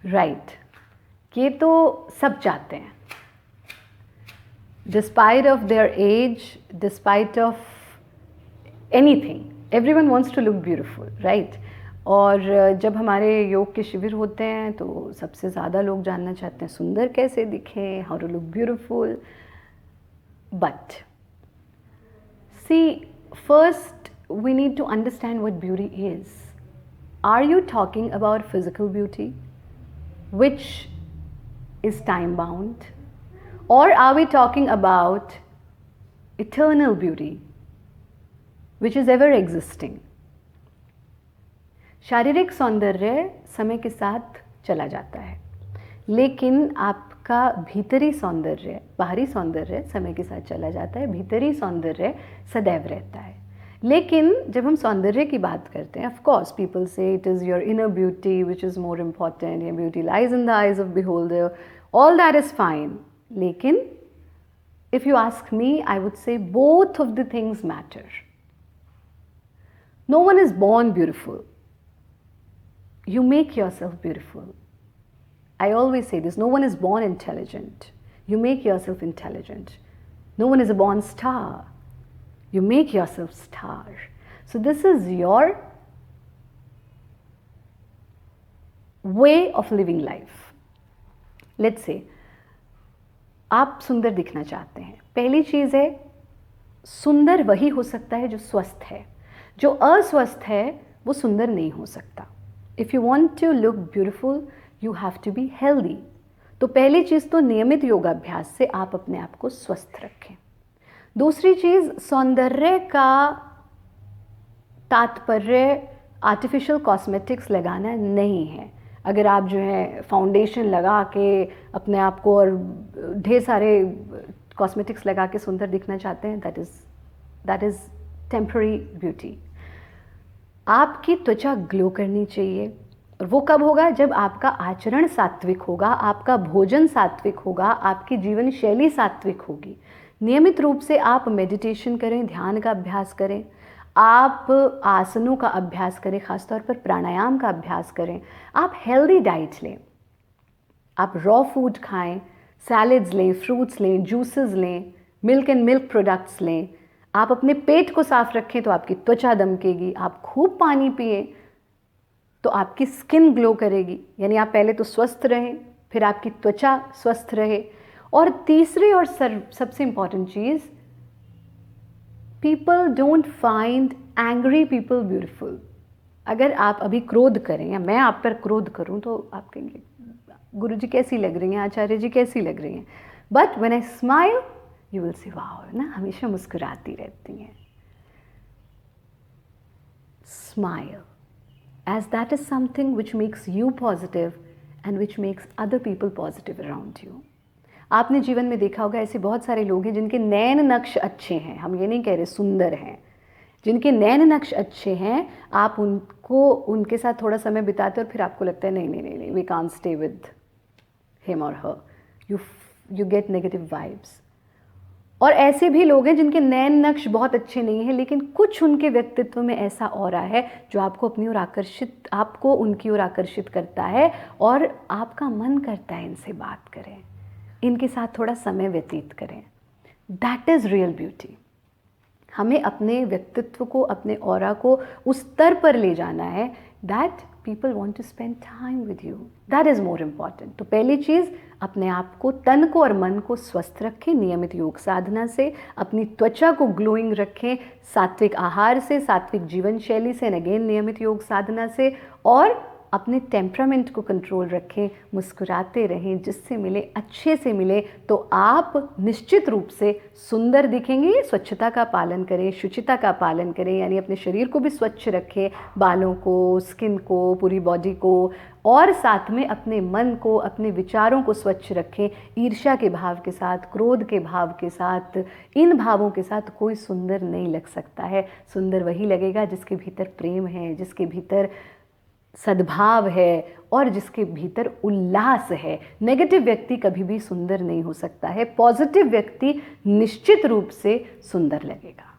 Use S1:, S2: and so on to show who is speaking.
S1: Right, ये तो सब चाहते हैं, despite of their age, despite of anything, everyone wants to look beautiful, right. और जब हमारे योग के शिविर होते हैं तो सबसे ज़्यादा लोग जानना चाहते हैं सुंदर कैसे दिखें, how to look beautiful. But see, first we need to understand what beauty is. Are you talking about physical beauty, which is time bound, or are we talking about eternal beauty, which is ever existing? शारीरिक सौंदर्य समय के साथ चला जाता है, लेकिन आपका भीतरी सौंदर्य, बाहरी सौंदर्य समय के साथ चला जाता है, भीतरी सौंदर्य सदैव रहता है। लेकिन जब हम सौंदर्य की बात करते हैं, ऑफ कोर्स पीपल से it is your inner beauty which is more important, your beauty lies in the eyes of beholder, all that is fine. लेकिन if you ask me, I would say both of the things matter. No one is born beautiful. You make yourself beautiful. I always say this, no one is born intelligent. You make yourself intelligent. No one is a born star. You make yourself star. So this is your way of living life. Let's say आप सुंदर दिखना चाहते हैं। पहली चीज़ है, सुंदर वही हो सकता है जो स्वस्थ है, जो अस्वस्थ है वो सुंदर नहीं हो सकता। If you want to look beautiful, you have to be healthy. तो पहली चीज़ तो नियमित योगाभ्यास से आप अपने आप को स्वस्थ रखें। दूसरी चीज़, सौंदर्य का तात्पर्य आर्टिफिशियल कॉस्मेटिक्स लगाना नहीं है। अगर आप जो है फाउंडेशन लगा के अपने आप को और ढेर सारे कॉस्मेटिक्स लगा के सुंदर दिखना चाहते हैं, दैट इज़ टेम्पररी ब्यूटी। आपकी त्वचा ग्लो करनी चाहिए, और वो कब होगा? जब आपका आचरण सात्विक होगा, आपका भोजन सात्विक होगा, आपकी जीवन शैली सात्विक होगी। नियमित रूप से आप मेडिटेशन करें, ध्यान का अभ्यास करें, आप आसनों का अभ्यास करें, खासतौर पर प्राणायाम का अभ्यास करें, आप हेल्दी डाइट लें, आप रॉ फूड खाएं, सैलेड्स लें, फ्रूट्स लें, जूसेस लें, मिल्क एंड मिल्क प्रोडक्ट्स लें, आप अपने पेट को साफ रखें तो आपकी त्वचा दमकेगी, आप खूब पानी पिए तो आपकी स्किन ग्लो करेगी। यानी आप पहले तो स्वस्थ रहें, फिर आपकी त्वचा स्वस्थ रहे। और तीसरी और सबसे important cheese, people don't find angry people beautiful. अगर आप अभी क्रोध करें या मैं आप पर क्रोध करूं तो आप कहेंगे गुरु जी कैसी लग रही हैं, आचार्य जी कैसी लग रही हैं। But when I smile you will see wow, ना हमेशा मुस्कुराती रहती हैं। Smile, as that is something which makes you positive and which makes other people positive around you. आपने जीवन में देखा होगा ऐसे बहुत सारे लोग हैं जिनके नैन नक्श अच्छे हैं, हम ये नहीं कह रहे सुंदर हैं, जिनके नैन नक्श अच्छे हैं, आप उनके साथ थोड़ा समय बिताते और फिर आपको लगता है नहीं नहीं नहीं नहीं, we can't stay with him और her, you get negative vibes. और ऐसे भी लोग हैं जिनके नैन नक्श बहुत अच्छे नहीं हैं, लेकिन कुछ उनके व्यक्तित्व में ऐसा ऑरा है जो आपको उनकी ओर आकर्षित करता है और आपका मन करता है इनसे बात करें, इनके साथ थोड़ा समय व्यतीत करें। That is real beauty. हमें अपने व्यक्तित्व को, अपने ऑरा को उस स्तर पर ले जाना है that people want to spend time with you, that is more important. तो पहली चीज़, अपने आप को, तन को और मन को स्वस्थ रखें नियमित योग साधना से, अपनी त्वचा को ग्लोइंग रखें सात्विक आहार से, सात्विक जीवन शैली से, एंड अगेन नियमित योग साधना से, और अपने टेम्परामेंट को कंट्रोल रखें, मुस्कुराते रहें, जिससे मिले अच्छे से मिले तो आप निश्चित रूप से सुंदर दिखेंगे। स्वच्छता का पालन करें, शुचिता का पालन करें, यानी अपने शरीर को भी स्वच्छ रखें, बालों को, स्किन को, पूरी बॉडी को, और साथ में अपने मन को, अपने विचारों को स्वच्छ रखें। ईर्ष्या के भाव के साथ, क्रोध के भाव के साथ, इन भावों के साथ कोई सुंदर नहीं लग सकता है। सुंदर वही लगेगा जिसके भीतर प्रेम है, जिसके भीतर सद्भाव है और जिसके भीतर उल्लास है। नेगेटिव व्यक्ति कभी भी सुंदर नहीं हो सकता है, पॉजिटिव व्यक्ति निश्चित रूप से सुंदर लगेगा।